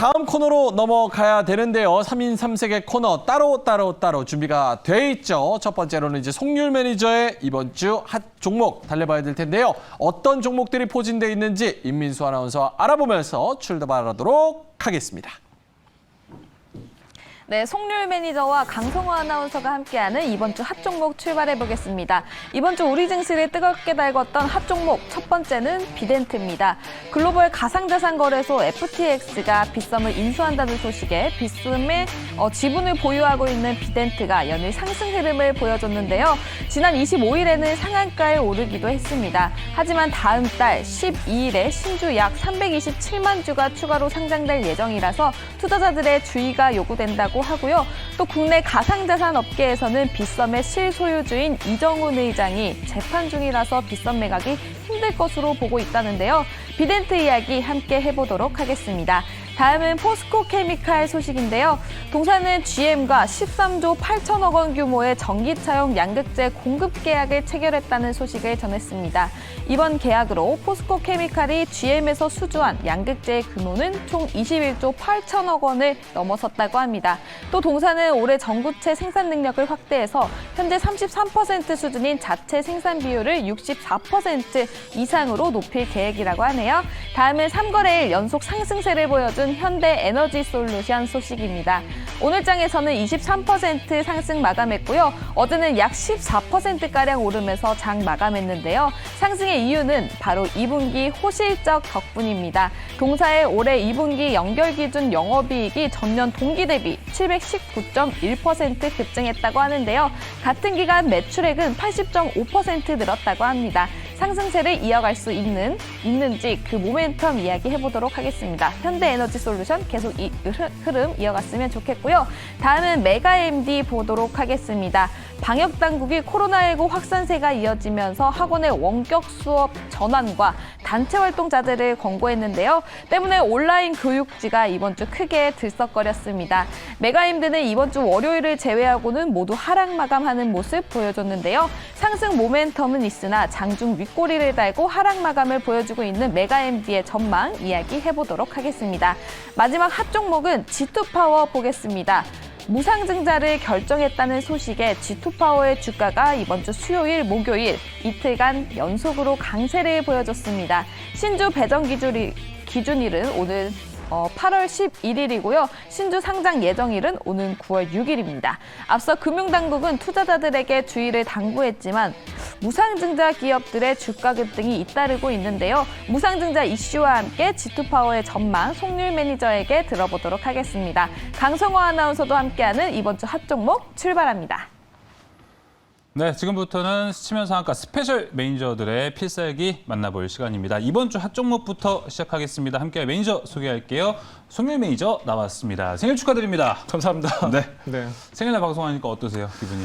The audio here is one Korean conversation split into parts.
다음 코너로 넘어가야 되는데요. 3인 3색의 코너 따로 준비가 돼 있죠. 첫 번째로는 이제 송률 매니저의 이번 주 핫 종목 달려봐야 될 텐데요. 어떤 종목들이 포진돼 있는지 임민수 아나운서와 알아보면서 출발하도록 하겠습니다. 네, 송률 매니저와 강성호 아나운서가 함께하는 이번 주 핫 종목 출발해보겠습니다. 이번 주 우리 증시를 뜨겁게 달궜던 핫 종목 첫 번째는 비덴트입니다. 글로벌 가상자산 거래소 FTX가 빗썸을 인수한다는 소식에 빗썸의 지분을 보유하고 있는 비덴트가 연일 상승 흐름을 보여줬는데요. 지난 25일에는 상한가에 오르기도 했습니다. 하지만 다음 달 12일에 신주 약 327만 주가 추가로 상장될 예정이라서 투자자들의 주의가 요구된다고 하고요. 또 국내 가상자산 업계에서는 빗썸의 실소유주인 이정훈 의장이 재판 중이라서 빗썸 매각이 힘들 것으로 보고 있다는데요. 비덴트 이야기 함께 해보도록 하겠습니다. 다음은 포스코 케미칼 소식인데요. 동사는 GM과 13조 8천억 원 규모의 전기차용 양극재 공급 계약을 체결했다는 소식을 전했습니다. 이번 계약으로 포스코 케미칼이 GM에서 수주한 양극재의 규모는 총 21조 8천억 원을 넘어섰다고 합니다. 또 동사는 올해 전구체 생산 능력을 확대해서 현재 33% 수준인 자체 생산 비율을 64% 이상으로 높일 계획이라고 하네요. 다음은 3거래일 연속 상승세를 보여준 현대 에너지 솔루션 소식입니다. 오늘 장에서는 23% 상승 마감했고요. 어제는 약 14%가량 오르면서 장 마감했는데요. 상승의 이유는 바로 2분기 호실적 덕분입니다. 동사의 올해 2분기 연결 기준 영업이익이 전년 동기 대비 719.1% 급증했다고 하는데요. 같은 기간 매출액은 80.5% 늘었다고 합니다. 상승세를 이어갈 수 있는지 그 모멘텀 이야기해보도록 하겠습니다. 현대에너지 솔루션 계속 이 흐름 이어갔으면 좋겠고요. 다음은 메가MD 보도록 하겠습니다. 방역당국이 코로나19 확산세가 이어지면서 학원의 원격 수업 전환과 단체 활동자제를 권고했는데요. 때문에 온라인 교육지가 이번 주 크게 들썩거렸습니다. 메가임드는 이번 주 월요일을 제외하고는 모두 하락 마감하는 모습 보여줬는데요. 상승 모멘텀은 있으나 장중 윗꼬리를 달고 하락 마감을 보여주고 있는 메가임드의 전망 이야기해보도록 하겠습니다. 마지막 핫 종목은 G2파워 보겠습니다. 무상증자를 결정했다는 소식에 G2파워의 주가가 이번 주 수요일, 목요일 이틀간 연속으로 강세를 보여줬습니다. 신주 배정 기준일은 오늘 8월 11일이고요. 신주 상장 예정일은 오는 9월 6일입니다. 앞서 금융당국은 투자자들에게 주의를 당부했지만 무상증자 기업들의 주가 급등이 잇따르고 있는데요. 무상증자 이슈와 함께 G2파워의 전망 송률 매니저에게 들어보도록 하겠습니다. 강성호 아나운서도 함께하는 이번 주 핫 종목 출발합니다. 네, 지금부터는 스치면 상한가 스페셜 매니저들의 필살기 만나볼 시간입니다. 이번 주 핫 종목부터 시작하겠습니다. 함께 매니저 소개할게요. 송률 매니저 나왔습니다. 생일 축하드립니다. 감사합니다. 네. 생일날 방송하니까 어떠세요, 기분이?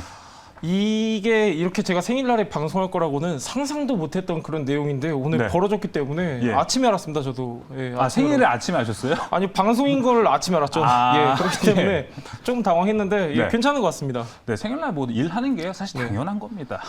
이게 이렇게 제가 생일날에 방송할 거라고는 상상도 못했던 그런 내용인데 오늘 네. 벌어졌기 때문에 예. 아침에 알았습니다. 저도. 예, 생일을 아침에 하셨어요? 아니 방송인 걸 아침에 알았죠. 그렇기 때문에 조금 당황했는데 네. 괜찮은 것 같습니다. 네, 생일날 뭐 일하는 게 사실 당연한 겁니다.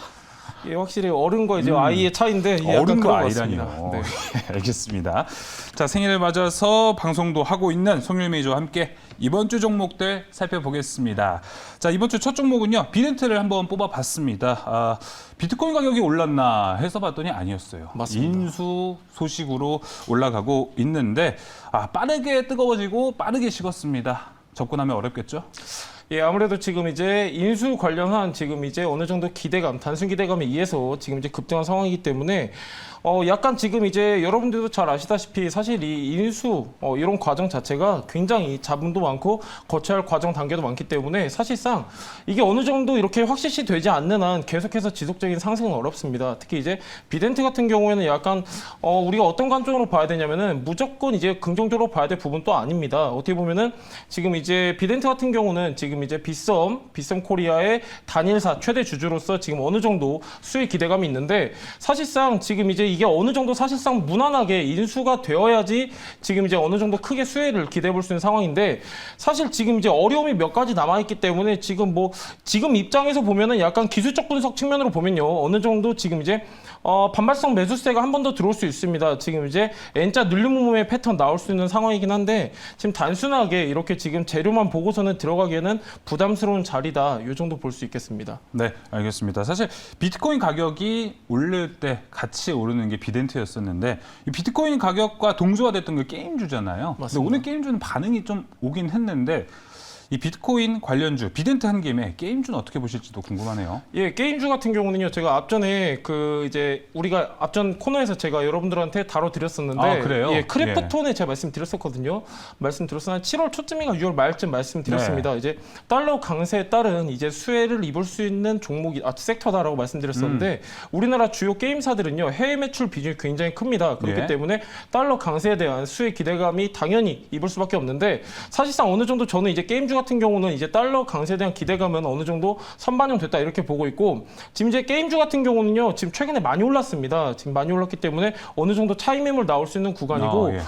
예, 확실히 어른과 이제 아이의 차이인데 어른과 약간 그런 것 아이라니요. 같습니다. 네. 알겠습니다. 자, 생일을 맞아서 방송도 하고 있는 송률 매니저와 함께 이번 주 종목들 살펴보겠습니다. 자, 이번 주 첫 종목은요. 비덴트를 한번 뽑아봤습니다. 비트코인 가격이 올랐나 해서 봤더니 아니었어요. 맞습니다. 인수 소식으로 올라가고 있는데 빠르게 뜨거워지고 빠르게 식었습니다. 접근하면 어렵겠죠? 예, 아무래도 지금 이제 인수 관련한 지금 이제 어느 정도 기대감, 단순 기대감에 의해서 지금 이제 급등한 상황이기 때문에 약간 지금 이제 여러분들도 잘 아시다시피 사실 이 인수 이런 과정 자체가 굉장히 자본도 많고 거쳐야 할 과정 단계도 많기 때문에 사실상 이게 어느 정도 이렇게 확실시 되지 않는 한 계속해서 지속적인 상승은 어렵습니다. 특히 이제 비덴트 같은 경우에는 약간 우리가 어떤 관점으로 봐야 되냐면은 무조건 이제 긍정적으로 봐야 될 부분도 아닙니다. 어떻게 보면은 지금 이제 비덴트 같은 경우는 지금 이제 빗썸 코리아의 단일사 최대 주주로서 지금 어느 정도 수익 기대감이 있는데 사실상 지금 이제 이게 어느 정도 사실상 무난하게 인수가 되어야지 지금 이제 어느 정도 크게 수혜를 기대해 볼 수 있는 상황인데 사실 지금 이제 어려움이 몇 가지 남아있기 때문에 지금 입장에서 보면은 약간 기술적 분석 측면으로 보면요. 어느 정도 지금 이제 반발성 매수세가 한 번 더 들어올 수 있습니다. 지금 이제 N자 눌림모멘의 패턴 나올 수 있는 상황이긴 한데 지금 단순하게 이렇게 지금 재료만 보고서는 들어가기에는 부담스러운 자리다. 이 정도 볼 수 있겠습니다. 네, 알겠습니다. 사실 비트코인 가격이 오를 때 같이 오르는 게 비덴트였었는데 이 비트코인 가격과 동조화됐던 게 게임주잖아요. 맞습니다. 근데 오늘 게임주는 반응이 좀 오긴 했는데 이 비트코인 관련주 비덴트 한 김에 게임주는 어떻게 보실지도 궁금하네요. 예, 게임주 같은 경우는요, 제가 앞전에 이제 우리가 앞전 코너에서 제가 여러분들한테 다뤄드렸었는데, 아, 그래요? 예, 크립토톤에 제가 말씀드렸었거든요. 말씀드렸었나 7월 초쯤인가 6월 말쯤 말씀드렸습니다. 네. 이제 달러 강세에 따른 이제 수혜를 입을 수 있는 종목이 섹터다라고 말씀드렸었는데, 우리나라 주요 게임사들은요, 해외 매출 비중이 굉장히 큽니다. 그렇기 예. 때문에 달러 강세에 대한 수혜 기대감이 당연히 입을 수밖에 없는데, 사실상 어느 정도 저는 이제 게임주 같은 경우는 이제 달러 강세에 대한 기대감은 어느 정도 선반영됐다 이렇게 보고 있고, 지금 이제 게임주 같은 경우는요, 지금 최근에 많이 올랐습니다. 지금 많이 올랐기 때문에 어느 정도 차익 매물 나올 수 있는 구간이고, 예.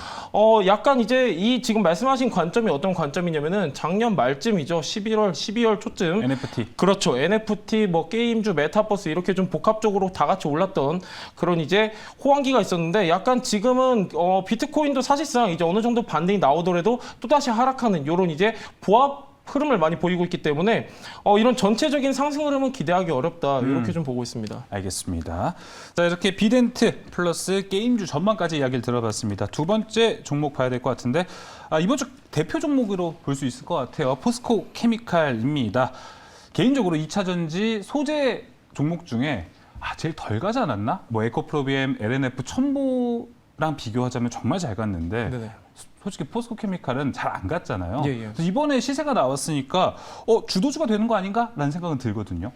약간 이제 이 지금 말씀하신 관점이 어떤 관점이냐면은 작년 말쯤이죠. 11월, 12월 초쯤. NFT. 그렇죠. NFT, 뭐 게임주, 메타버스 이렇게 좀 복합적으로 다 같이 올랐던 그런 이제 호황기가 있었는데, 약간 지금은 비트코인도 사실상 이제 어느 정도 반등이 나오더라도 또다시 하락하는 이런 이제 보합 흐름을 많이 보이고 있기 때문에 이런 전체적인 상승 흐름은 기대하기 어렵다. 이렇게 좀 보고 있습니다. 알겠습니다. 자, 이렇게 비덴트 플러스 게임주 전망까지 이야기를 들어봤습니다. 두 번째 종목 봐야 될 것 같은데 이번 주 대표 종목으로 볼 수 있을 것 같아요. 포스코 케미칼입니다. 개인적으로 2차 전지 소재 종목 중에 제일 덜 가지 않았나? 뭐 에코프로비엠, LNF, 첨보랑 비교하자면 정말 잘 갔는데 네네. 솔직히 포스코 케미칼은 잘 안 갔잖아요. 예, 예. 그래서 이번에 시세가 나왔으니까 주도주가 되는 거 아닌가? 라는 생각은 들거든요.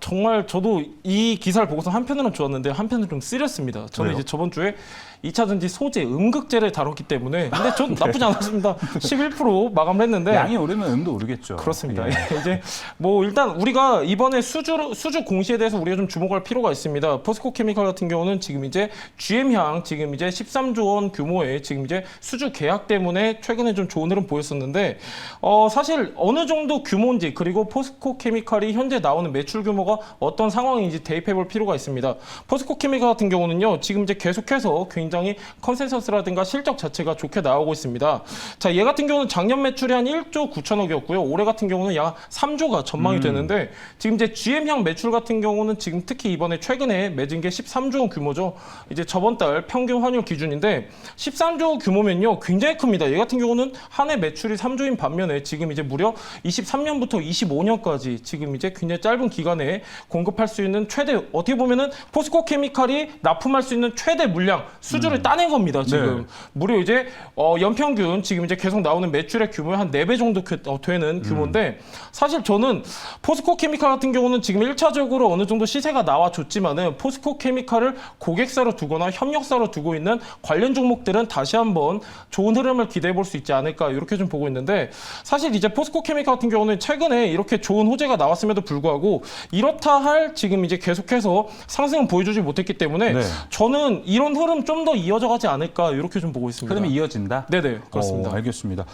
정말 저도 이 기사를 보고서 한편으로는 좋았는데 한편으로는 좀 쓰렸습니다. 저는 왜요? 이제 저번 주에 2차 전지 소재 음극재를 다뤘기 때문에 근데 전 나쁘지 않았습니다. 11% 마감을 했는데 양이 오르면 음도 오르겠죠. 그렇습니다. 예. 이제 뭐 일단 우리가 이번에 수주 공시에 대해서 우리가 좀 주목할 필요가 있습니다. 포스코 케미칼 같은 경우는 지금 이제 GM향 지금 이제 13조 원 규모의 지금 이제 수주 계약 때문에 최근에 좀 좋은 흐름 보였었는데 사실 어느 정도 규모인지 그리고 포스코 케미칼이 현재 나오는 매출 규모가 어떤 상황인지 대입해 볼 필요가 있습니다. 포스코 케미칼 같은 경우는요. 지금 이제 계속해서 굉장히 컨센서스라든가 실적 자체가 좋게 나오고 있습니다. 자, 얘 같은 경우는 작년 매출이 한 1조 9천억이었고요. 올해 같은 경우는 약 3조가 전망이 되는데 지금 이제 GM향 매출 같은 경우는 지금 특히 이번에 최근에 맺은 게 13조 원 규모죠. 이제 저번 달 평균 환율 기준인데 13조 규모면요. 굉장히 큽니다. 얘 같은 경우는 한 해 매출이 3조인 반면에 지금 이제 무려 23년부터 25년까지 지금 이제 굉장히 짧은 기간에 공급할 수 있는 최대 어떻게 보면은 포스코 케미칼이 납품할 수 있는 최대 물량 수주를 따낸 겁니다. 지금 네. 무려 이제 연평균 지금 이제 계속 나오는 매출의 규모의 한 4배 정도 되는 규모인데 사실 저는 포스코 케미칼 같은 경우는 지금 1차적으로 어느 정도 시세가 나와줬지만은 포스코 케미칼을 고객사로 두거나 협력사로 두고 있는 관련 종목들은 다시 한번 좋은 흐름을 기대해 볼 수 있지 않을까 이렇게 좀 보고 있는데 사실 이제 포스코 케미칼 같은 경우는 최근에 이렇게 좋은 호재가 나왔음에도 불구하고 이렇다 할 지금 이제 계속해서 상승은 보여주지 못했기 때문에 네. 저는 이런 흐름 좀 더 이어져 가지 않을까 이렇게 좀 보고 있습니다. 흐름이 이어진다? 네네 그렇습니다. 알겠습니다.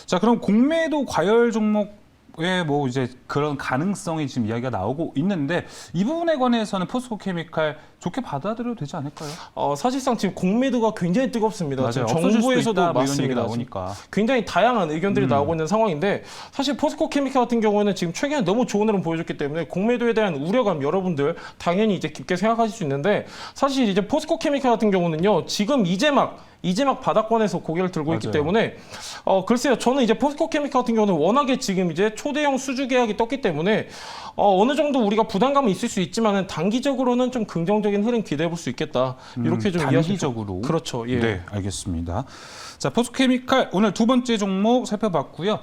자, 그럼 공매도 과열 종목의 뭐 이제 그런 가능성이 지금 이야기가 나오고 있는데 이 부분에 관해서는 포스코 케미칼 좋게 받아들여도 되지 않을까요? 사실상 지금 공매도가 굉장히 뜨겁습니다. 맞아요. 지금 없어질 수도 정부에서도 있다, 뭐 이런 얘기 맞습니다. 나오니까. 굉장히 다양한 의견들이 나오고 있는 상황인데 사실 포스코 케미칼 같은 경우에는 지금 최근에 너무 좋은 흐름 보여줬기 때문에 공매도에 대한 우려감 여러분들 당연히 이제 깊게 생각하실 수 있는데 사실 이제 포스코 케미칼 같은 경우는요 지금 이제 막 바닥권에서 고개를 들고 있기 맞아요. 때문에 글쎄요 저는 이제 포스코 케미칼 같은 경우는 워낙에 지금 이제 초대형 수주 계약이 떴기 때문에 어느 정도 우리가 부담감은 있을 수 있지만은 단기적으로는 좀 긍정적인 흐름 기대해 볼 수 있겠다 이렇게 좀 단기적으로 그렇죠. 예. 네, 알겠습니다. 자, 포스코케미칼 오늘 두 번째 종목 살펴봤고요.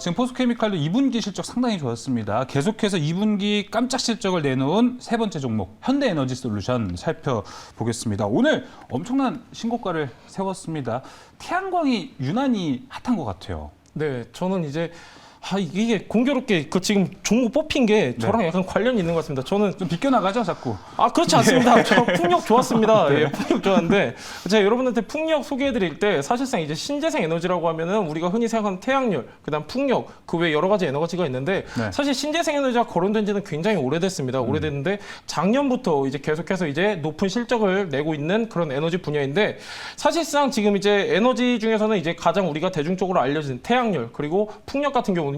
지금 포스코케미칼도 2분기 실적 상당히 좋았습니다. 계속해서 2분기 깜짝 실적을 내놓은 세 번째 종목 현대에너지솔루션 살펴보겠습니다. 오늘 엄청난 신고가를 세웠습니다. 태양광이 유난히 핫한 것 같아요. 네, 저는 이제 이게 공교롭게 그 지금 종목 뽑힌 게 저랑 약간 관련이 있는 것 같습니다. 저는 좀 비껴나가죠, 자꾸. 그렇지 않습니다. 저 풍력 좋았습니다. 예, 풍력 좋았는데 제가 여러분한테 풍력 소개해드릴 때 사실상 이제 신재생 에너지라고 하면은 우리가 흔히 생각하는 태양열, 그다음 풍력, 그 외 여러 가지 에너지가 있는데 사실 신재생 에너지가 거론된 지는 굉장히 오래됐습니다. 오래됐는데 작년부터 이제 계속해서 이제 높은 실적을 내고 있는 그런 에너지 분야인데 사실상 지금 이제 에너지 중에서는 이제 가장 우리가 대중적으로 알려진 태양열 그리고 풍력 같은 경우는요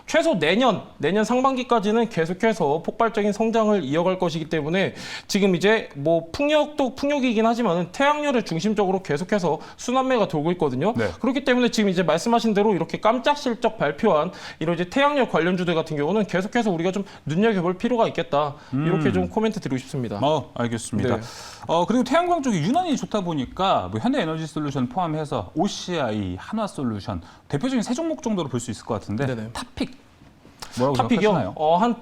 최소 내년 상반기까지는 계속해서 폭발적인 성장을 이어갈 것이기 때문에 지금 이제 뭐 풍력도 풍력이긴 하지만은 태양열을 중심적으로 계속해서 순환매가 돌고 있거든요. 그렇기 때문에 지금 이제 말씀하신 대로 이렇게 깜짝 실적 발표한 이런 이제 태양열 관련주들 같은 경우는 계속해서 우리가 좀 눈여겨볼 필요가 있겠다. 이렇게 좀 코멘트 드리고 싶습니다. 알겠습니다. 네. 그리고 태양광 쪽이 유난히 좋다 보니까 뭐 현대에너지솔루션 포함해서 OCI, 한화솔루션 대표적인 세 종목 정도로 볼 수 있을 것 같은데 네네. 탑픽 뭐라고 생각하시나요? 한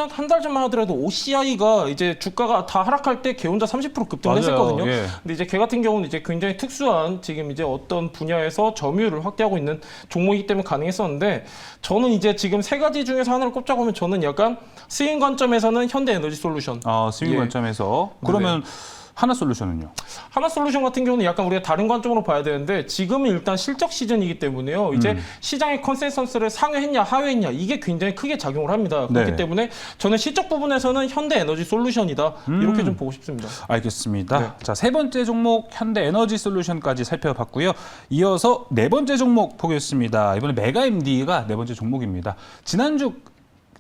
한 달 전만 하더라도 OCI가 이제 주가가 다 하락할 때 걔 혼자 30% 급등을 했었거든요. 예. 근데 이제 걔 같은 경우는 이제 굉장히 특수한 지금 이제 어떤 분야에서 점유율을 확대하고 있는 종목이기 때문에 가능했었는데 저는 이제 지금 세 가지 중에서 하나를 꼽자고 하면 저는 약간 스윙 관점에서는 현대에너지솔루션. 스윙 예. 관점에서 그러면 하나솔루션은요? 하나솔루션 같은 경우는 약간 우리가 다른 관점으로 봐야 되는데 지금은 일단 실적 시즌이기 때문에요. 이제 시장의 컨센서스를 상회했냐 하회했냐 이게 굉장히 크게 작용을 합니다. 그렇기 때문에 저는 실적 부분에서는 현대에너지솔루션이다. 이렇게 좀 보고 싶습니다. 알겠습니다. 자, 세 번째 종목 현대에너지솔루션까지 살펴봤고요. 이어서 네 번째 종목 보겠습니다. 이번에 메가MD가 네 번째 종목입니다. 지난주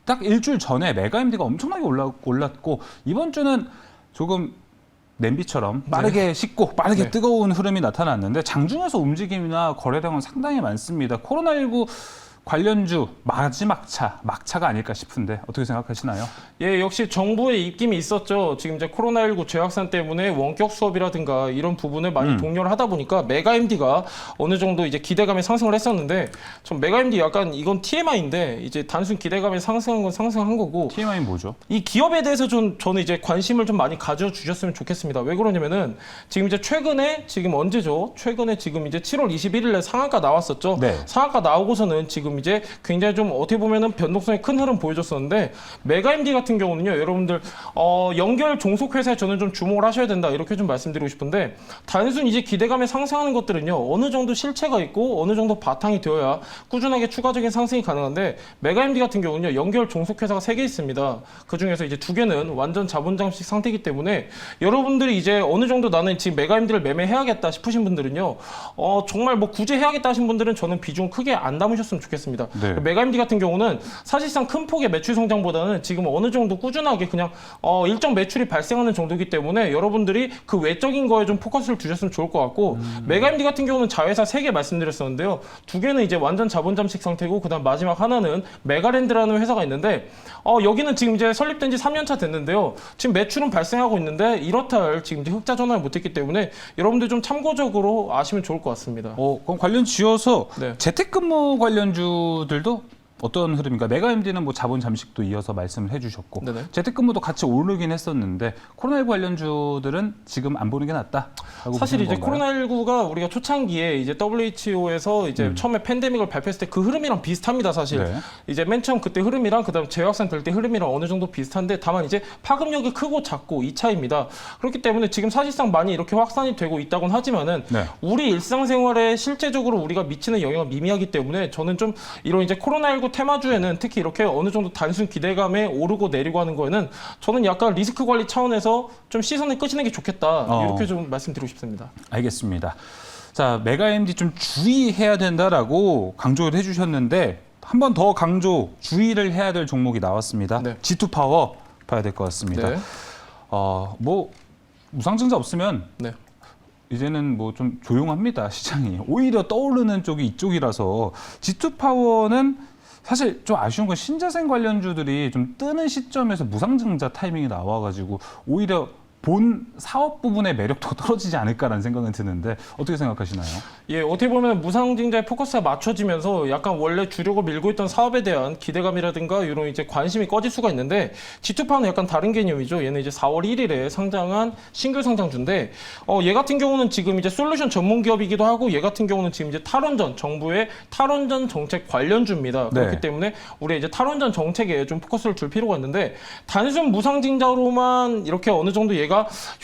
딱 일주일 전에 메가MD가 엄청나게 올랐고 이번 주는 조금 냄비처럼 빠르게 식고 빠르게 뜨거운 흐름이 나타났는데 장중에서 움직임이나 거래량은 상당히 많습니다. 코로나19 관련주 막차가 아닐까 싶은데 어떻게 생각하시나요? 예, 역시 정부의 입김이 있었죠. 지금 이제 코로나19 재확산 때문에 원격 수업이라든가 이런 부분을 많이 독려를 하다 보니까 메가MD가 어느 정도 이제 기대감에 상승을 했었는데 전 메가MD 약간 이건 TMI인데 이제 단순 기대감에 상승한 건 상승한 거고 TMI는 뭐죠? 이 기업에 대해서 저는 이제 관심을 좀 많이 가져주셨으면 좋겠습니다. 왜 그러냐면은 지금 이제 최근에 지금 언제죠? 최근에 지금 이제 7월 21일에 상한가 나왔었죠. 상한가 나오고서는 지금 이제 굉장히 좀 어떻게 보면은 변동성이 큰 흐름 보여줬었는데 메가MD 같은 경우는요, 여러분들 연결 종속 회사에 저는 좀 주목을 하셔야 된다 이렇게 좀 말씀드리고 싶은데 단순 이제 기대감에 상승하는 것들은요 어느 정도 실체가 있고 어느 정도 바탕이 되어야 꾸준하게 추가적인 상승이 가능한데 메가MD 같은 경우는요 연결 종속 회사가 3개 있습니다. 그 중에서 이제 2개는 완전 자본 잠식 상태이기 때문에 여러분들이 이제 어느 정도 나는 지금 메가MD를 매매해야겠다 싶으신 분들은요 정말 뭐 굳이 해야겠다 하신 분들은 저는 비중 크게 안 담으셨으면 좋겠습니다. 메가MD 같은 경우는 사실상 큰 폭의 매출 성장보다는 지금 어느 정도 꾸준하게 그냥 일정 매출이 발생하는 정도이기 때문에 여러분들이 그 외적인 거에 좀 포커스를 두셨으면 좋을 것 같고 메가MD 같은 경우는 자회사 3개 말씀드렸었는데요. 2개는 이제 완전 자본 잠식 상태고 그다음 마지막 하나는 메가랜드라는 회사가 있는데 여기는 지금 이제 설립된 지 3년차 됐는데요. 지금 매출은 발생하고 있는데 이렇다 할 지금 이제 흑자 전환을 못했기 때문에 여러분들 좀 참고적으로 아시면 좋을 것 같습니다. 그럼 관련 지어서 재택근무 관련주들도 어떤 흐름인가? 메가MD는 뭐 자본 잠식도 이어서 말씀을 해주셨고 재택근무도 같이 오르긴 했었는데 코로나19 관련주들은 지금 안 보는 게 낫다. 사실 이제 코로나19가 우리가 초창기에 이제 WHO에서 이제 처음에 팬데믹을 발표했을 때 그 흐름이랑 비슷합니다. 사실 이제 맨 처음 그때 흐름이랑 그다음 재확산 될 때 흐름이랑 어느 정도 비슷한데 다만 이제 파급력이 크고 작고 이 차이입니다. 그렇기 때문에 지금 사실상 많이 이렇게 확산이 되고 있다곤 하지만은 우리 일상생활에 실제적으로 우리가 미치는 영향은 미미하기 때문에 저는 좀 이런 이제 코로나19 테마주에는 특히 이렇게 어느 정도 단순 기대감에 오르고 내리고 하는 거에는 저는 약간 리스크 관리 차원에서 좀 시선을 끄시는 게 좋겠다. 이렇게 좀 말씀드리고 싶습니다. 알겠습니다. 자, 메가MD 좀 주의해야 된다라고 강조를 해주셨는데 한 번 더 주의를 해야 될 종목이 나왔습니다. G2파워 봐야 될 것 같습니다. 뭐 무상증자 없으면 이제는 뭐 좀 조용합니다, 시장이. 오히려 떠오르는 쪽이 이쪽이라서 G2파워는 사실 좀 아쉬운 건 신재생 관련주들이 좀 뜨는 시점에서 무상증자 타이밍이 나와가지고 오히려 본 사업 부분의 매력도 떨어지지 않을까라는 생각은 드는데 어떻게 생각하시나요? 예, 어떻게 보면 무상증자의 포커스가 맞춰지면서 약간 원래 주력을 밀고 있던 사업에 대한 기대감이라든가 이런 이제 관심이 꺼질 수가 있는데 G2파워는 약간 다른 개념이죠. 얘는 이제 4월 1일에 상장한 싱글 상장주인데 얘 같은 경우는 지금 이제 솔루션 전문 기업이기도 하고 얘 같은 경우는 지금 이제 탈원전 정부의 탈원전 정책 관련주입니다. 네. 그렇기 때문에 우리 이제 탈원전 정책에 좀 포커스를 둘 필요가 있는데 단순 무상증자로만 이렇게 어느 정도 얘가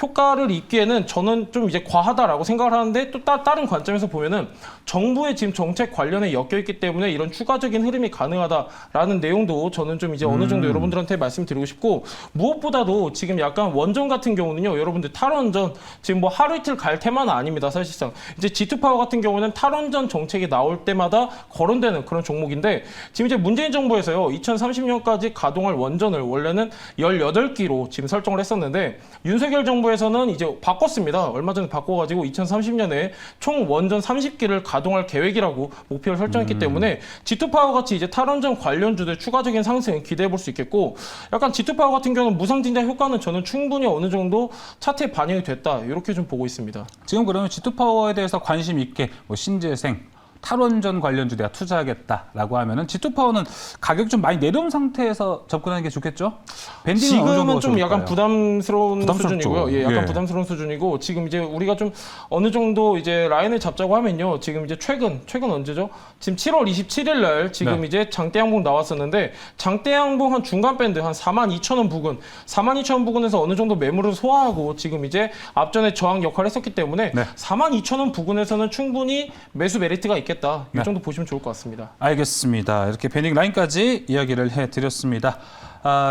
효과를 입기에는 저는 좀 이제 과하다라고 생각을 하는데 또 다른 관점에서 보면은 정부의 지금 정책 관련에 엮여 있기 때문에 이런 추가적인 흐름이 가능하다라는 내용도 저는 좀 이제 어느 정도 여러분들한테 말씀드리고 싶고 무엇보다도 지금 약간 원전 같은 경우는요 여러분들 탈원전 지금 뭐 하루 이틀 갈 테마는 아닙니다 사실상 이제 G2파워 같은 경우는 탈원전 정책이 나올 때마다 거론되는 그런 종목인데 지금 이제 문재인 정부에서요 2030년까지 가동할 원전을 원래는 18기로 지금 설정을 했었는데 윤석열 정부에서는 이제 바꿨습니다. 얼마 전에 바꿔가지고 2030년에 총 원전 30기를 가동할 계획이라고 목표를 설정했기 때문에 G2파워 같이 이제 탈원전 관련주들 추가적인 상승 기대해 볼 수 있겠고 약간 G2파워 같은 경우는 무상증자 효과는 저는 충분히 어느 정도 차트에 반영이 됐다 이렇게 좀 보고 있습니다. 지금 그러면 G2파워에 대해서 관심 있게 뭐 신재생, 탈원전 관련주 내가 투자하겠다라고 하면은 G2파워는 가격 좀 많이 내려온 상태에서 접근하는 게 좋겠죠? 밴딩은 어느 정도가 지금은 좀 약간 좋을까요? 부담스러운 부담스럽죠. 수준이고요. 예, 약간 예. 부담스러운 수준이고 지금 이제 우리가 좀 어느 정도 이제 라인을 잡자고 하면요. 지금 이제 최근 언제죠? 지금 7월 27일 날 지금 네. 이제 장대양봉 나왔었는데 장대양봉 한 중간 밴드 한 42,000원 부근, 42,000원 부근에서 어느 정도 매물을 소화하고 지금 이제 앞전에 저항 역할을 했었기 때문에 네. 42,000원 부근에서는 충분히 매수 메리트가 있겠다. 이 네. 정도 보시면 좋을 것 같습니다. 알겠습니다. 이렇게 밴딩 라인까지 이야기를 해드렸습니다.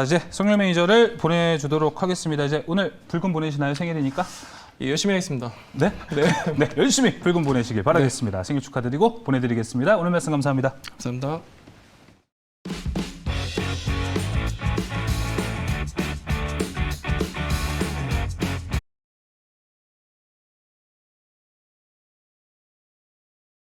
이제 송일 매니저를 보내주도록 하겠습니다. 이제 오늘 불금 보내시나요? 생일이니까? 예, 열심히 하겠습니다. 네? 네. 네, 열심히 불금 보내시길 바라겠습니다. 생일 축하드리고 보내드리겠습니다. 오늘 말씀 감사합니다. 감사합니다.